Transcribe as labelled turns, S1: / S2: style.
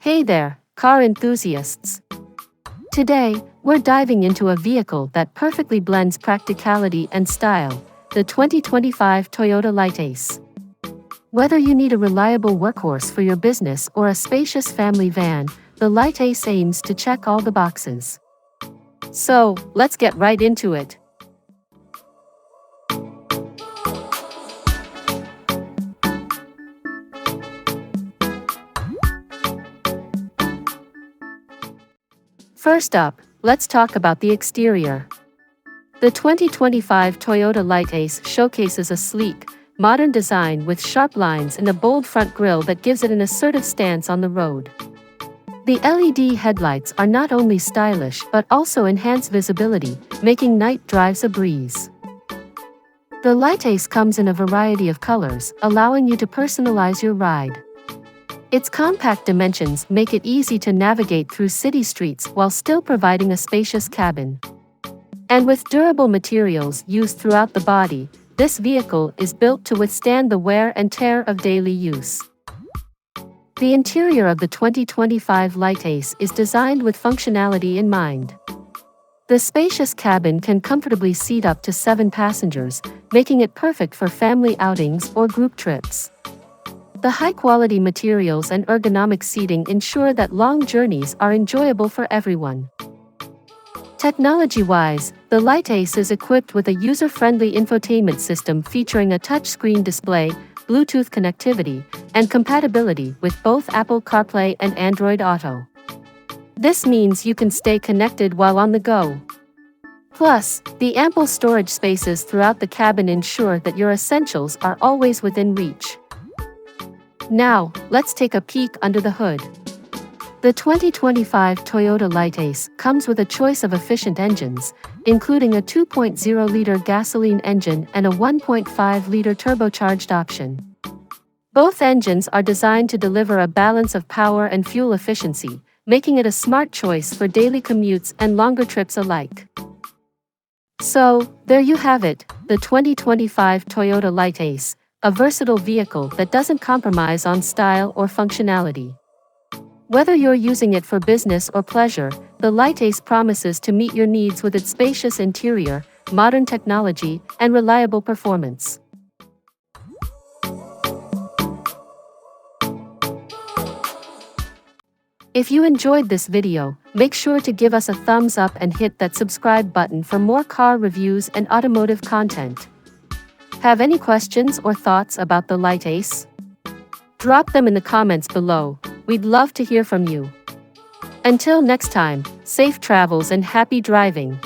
S1: Hey there, car enthusiasts! Today, we're diving into a vehicle that perfectly blends practicality and style, the 2025 Toyota Liteace. Whether you need a reliable workhorse for your business or a spacious family van, the Liteace aims to check all the boxes. So, let's get right into it. First up, let's talk about the exterior. The 2025 Toyota Liteace showcases a sleek, modern design with sharp lines and a bold front grille that gives it an assertive stance on the road. The LED headlights are not only stylish but also enhance visibility, making night drives a breeze. The Liteace comes in a variety of colors, allowing you to personalize your ride. Its compact dimensions make it easy to navigate through city streets while still providing a spacious cabin. And with durable materials used throughout the body, this vehicle is built to withstand the wear and tear of daily use. The interior of the 2025 Liteace is designed with functionality in mind. The spacious cabin can comfortably seat up to 7 passengers, making it perfect for family outings or group trips. The high-quality materials and ergonomic seating ensure that long journeys are enjoyable for everyone. Technology-wise, the Liteace is equipped with a user-friendly infotainment system featuring a touchscreen display, Bluetooth connectivity, and compatibility with both Apple CarPlay and Android Auto. This means you can stay connected while on the go. Plus, the ample storage spaces throughout the cabin ensure that your essentials are always within reach. Now, let's take a peek under the hood. The 2025 Toyota Liteace comes with a choice of efficient engines, including a 2.0-liter gasoline engine and a 1.5-liter turbocharged option. Both engines are designed to deliver a balance of power and fuel efficiency, making it a smart choice for daily commutes and longer trips alike. So, there you have it, the 2025 Toyota Liteace, a versatile vehicle that doesn't compromise on style or functionality. Whether you're using it for business or pleasure, the Liteace promises to meet your needs with its spacious interior, modern technology, and reliable performance. If you enjoyed this video, make sure to give us a thumbs up and hit that subscribe button for more car reviews and automotive content. Have any questions or thoughts about the Liteace? Drop them in the comments below. We'd love to hear from you. Until next time, safe travels and happy driving.